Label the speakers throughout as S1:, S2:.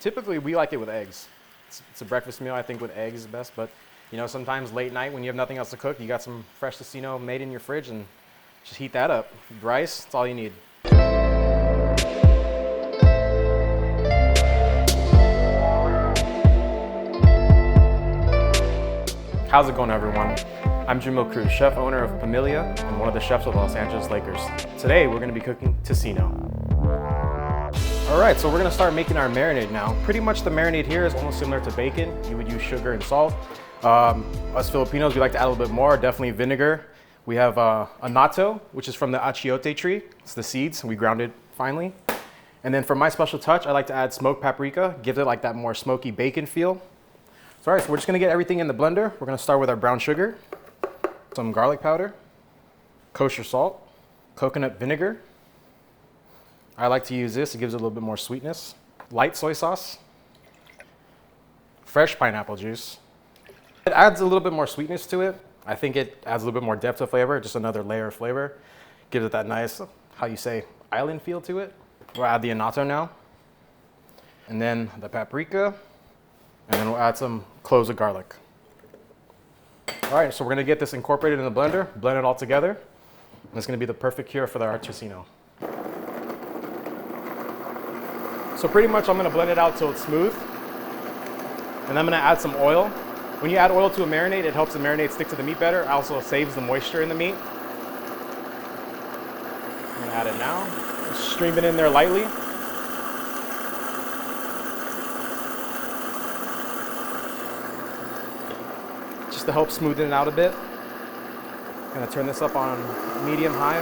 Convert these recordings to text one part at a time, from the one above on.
S1: Typically, we like it with eggs. It's a breakfast meal, I think, with eggs is best, but you know, sometimes late night when you have nothing else to cook, you got some fresh tocino made in your fridge and just heat that up. Rice, that's all you need. How's it going, everyone? I'm Jemille Cruz, chef owner of Pamilya and one of the chefs of the Los Angeles Lakers. Today, we're gonna be cooking tocino. All right, so we're gonna start making our marinade now. Pretty much the marinade here is almost similar to bacon. You would use sugar and salt. Us Filipinos, we like to add a little bit more, definitely vinegar. We have annatto, which is from the achiote tree. It's the seeds, we ground it finely. And then for my special touch, I like to add smoked paprika, gives it like that more smoky bacon feel. So all right, so we're just gonna get everything in the blender. We're gonna start with our brown sugar, some garlic powder, kosher salt, coconut vinegar. I like to use this, it gives it a little bit more sweetness. Light soy sauce, fresh pineapple juice. It adds a little bit more sweetness to it. I think it adds a little bit more depth of flavor, just another layer of flavor. Gives it that nice, how you say, island feel to it. We'll add the annatto now. And then the paprika. And then we'll add some cloves of garlic. All right, so we're gonna get this incorporated in the blender, blend it all together. And it's gonna be the perfect cure for our tocino. So pretty much I'm gonna blend it out till it's smooth. And I'm gonna add some oil. When you add oil to a marinade, it helps the marinade stick to the meat better. It also saves the moisture in the meat. I'm gonna add it now. Just stream it in there lightly. Just to help smoothen it out a bit. I'm gonna turn this up on medium high.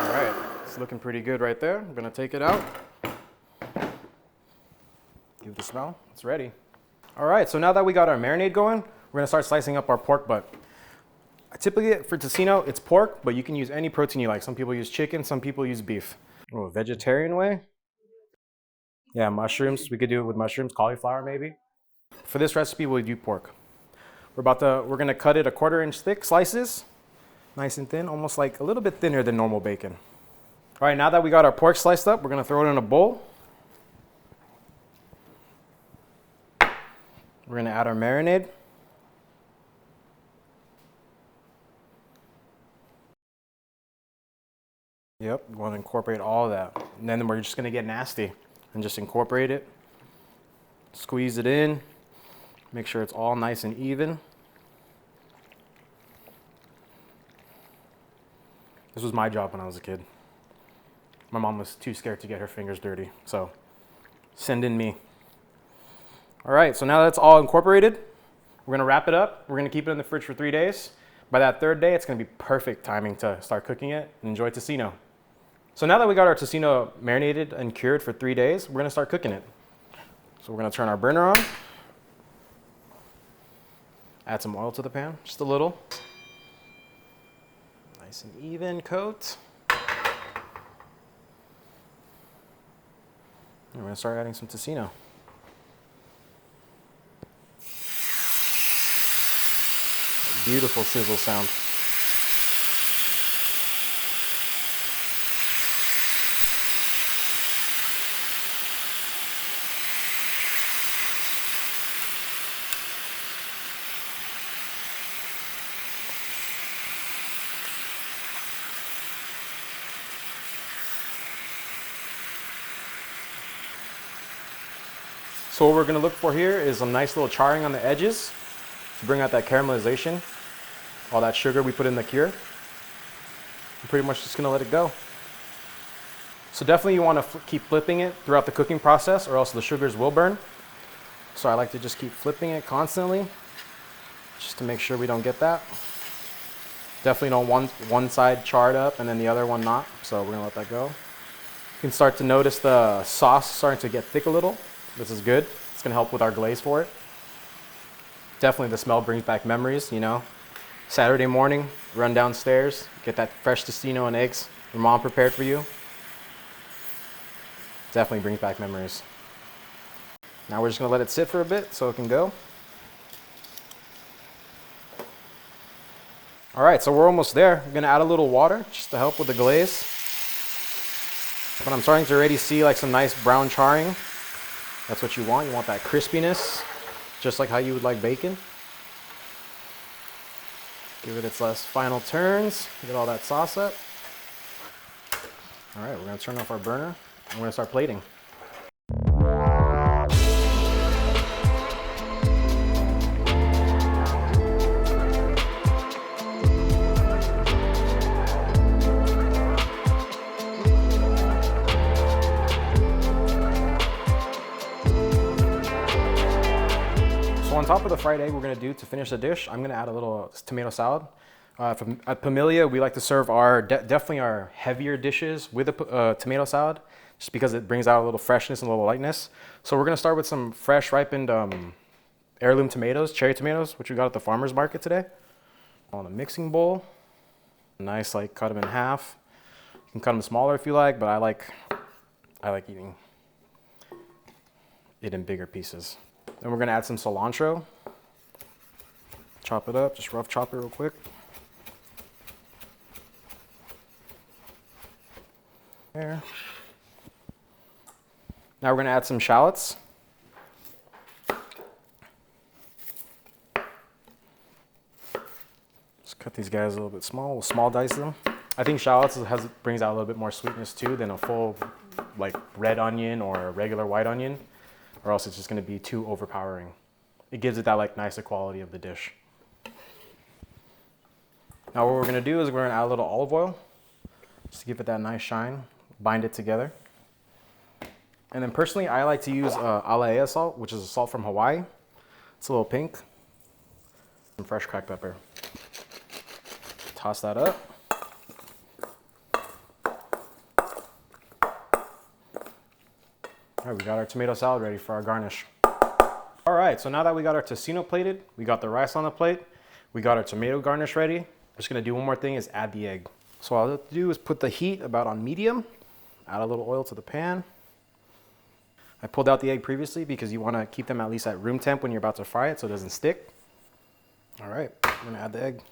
S1: All right, it's looking pretty good right there. I'm gonna take it out. Give it a smell, it's ready. All right, so now that we got our marinade going, we're gonna start slicing up our pork butt. Typically for tocino, it's pork, but you can use any protein you like. Some people use chicken, some people use beef. Oh, a vegetarian way? Yeah, mushrooms. We could do it with mushrooms, cauliflower maybe. For this recipe, we'll do pork. We're gonna cut it 1/4 inch thick slices, nice and thin, almost like a little bit thinner than normal bacon. All right, now that we got our pork sliced up, we're gonna throw it in a bowl. We're gonna add our marinade. Yep, we wanna incorporate all of that. And then we're just gonna get nasty and just incorporate it. Squeeze it in. Make sure it's all nice and even. This was my job when I was a kid. My mom was too scared to get her fingers dirty, so send in me. All right, so now that's all incorporated, we're gonna wrap it up. We're gonna keep it in the fridge for 3 days. By that 3rd day, it's gonna be perfect timing to start cooking it and enjoy tocino. So now that we got our tocino marinated and cured for 3 days, we're gonna start cooking it. So we're gonna turn our burner on. Add some oil to the pan, just a little. Nice and even coat. And we're gonna start adding some tocino. A beautiful sizzle sound. So what we're gonna look for here is some nice little charring on the edges to bring out that caramelization, all that sugar we put in the cure. I'm pretty much just gonna let it go. So definitely you wanna keep flipping it throughout the cooking process or else the sugars will burn. So I like to just keep flipping it constantly just to make sure we don't get that. Definitely don't want one side charred up and then the other one not, so we're gonna let that go. You can start to notice the sauce starting to get thick a little. This is good. It's gonna help with our glaze for it. Definitely the smell brings back memories, you know. Saturday morning, run downstairs, get that fresh tocino and eggs your mom prepared for you. Definitely brings back memories. Now we're just gonna let it sit for a bit so it can go. All right, so we're almost there. I'm gonna add a little water just to help with the glaze. But I'm starting to already see like some nice brown charring. That's what you want. You want that crispiness, just like how you would like bacon. Give it its last final turns. Get all that sauce up. All right, we're gonna turn off our burner. I'm gonna start plating. So on top of the fried egg we're gonna do to finish the dish, I'm gonna add a little tomato salad. At Pamilya, we like to serve our definitely our heavier dishes with a tomato salad, just because it brings out a little freshness and a little lightness. So we're gonna start with some fresh ripened heirloom tomatoes, cherry tomatoes, which we got at the farmer's market today. On a mixing bowl, nice, like cut them in half. You can cut them smaller if you like, but I like eating it in bigger pieces. Then we're gonna add some cilantro. Chop it up, just rough chop it real quick. There. Now we're gonna add some shallots. Just cut these guys a little bit small. We'll small dice them. I think shallots brings out a little bit more sweetness too than a full like red onion or a regular white onion, or else it's just gonna be too overpowering. It gives it that like nicer quality of the dish. Now what we're gonna do is we're gonna add a little olive oil, just to give it that nice shine, bind it together. And then personally, I like to use alaea salt, which is a salt from Hawaii. It's a little pink. Some fresh cracked pepper. Toss that up. All right, we got our tomato salad ready for our garnish. All right, so now that we got our tocino plated, we got the rice on the plate, we got our tomato garnish ready. We're just gonna do one more thing, is add the egg. So all I have to do is put the heat about on medium, add a little oil to the pan. I pulled out the egg previously because you wanna keep them at least at room temp when you're about to fry it so it doesn't stick. All right, I'm gonna add the egg.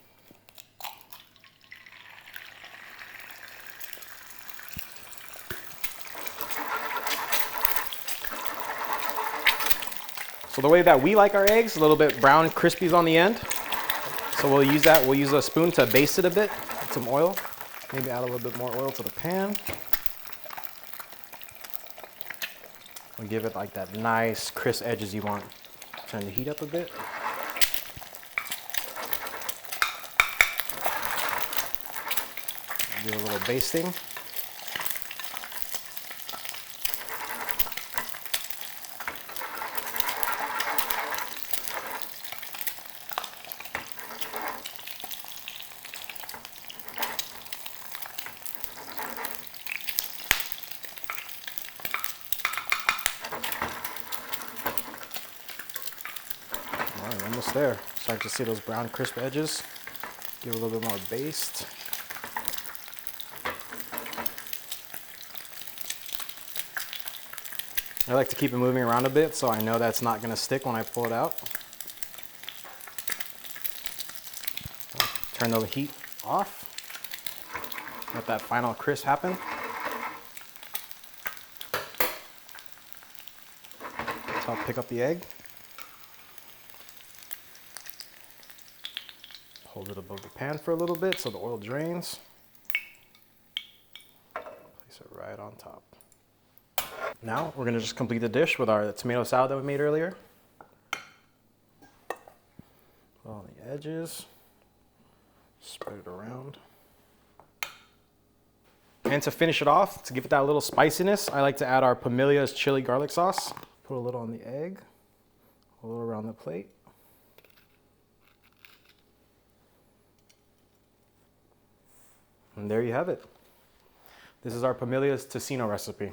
S1: So the way that we like our eggs, a little bit brown crispies on the end. So we'll use that, we'll use a spoon to baste it a bit with some oil. Maybe add a little bit more oil to the pan. We'll give it like that nice crisp edges you want. Turn the heat up a bit. Do a little basting. All right, almost there. Start to see those brown crisp edges. Give it a little bit more baste. I like to keep it moving around a bit so I know that's not gonna stick when I pull it out. Turn the heat off. Let that final crisp happen. So I'll pick up the egg. Hold it above the pan for a little bit so the oil drains. Place it right on top. Now we're gonna just complete the dish with our tomato salad that we made earlier. On the edges, spread it around. And to finish it off, to give it that little spiciness, I like to add our Pamilya's chili garlic sauce. Put a little on the egg, a little around the plate. And there you have it. This is our Pamilya's tocino recipe.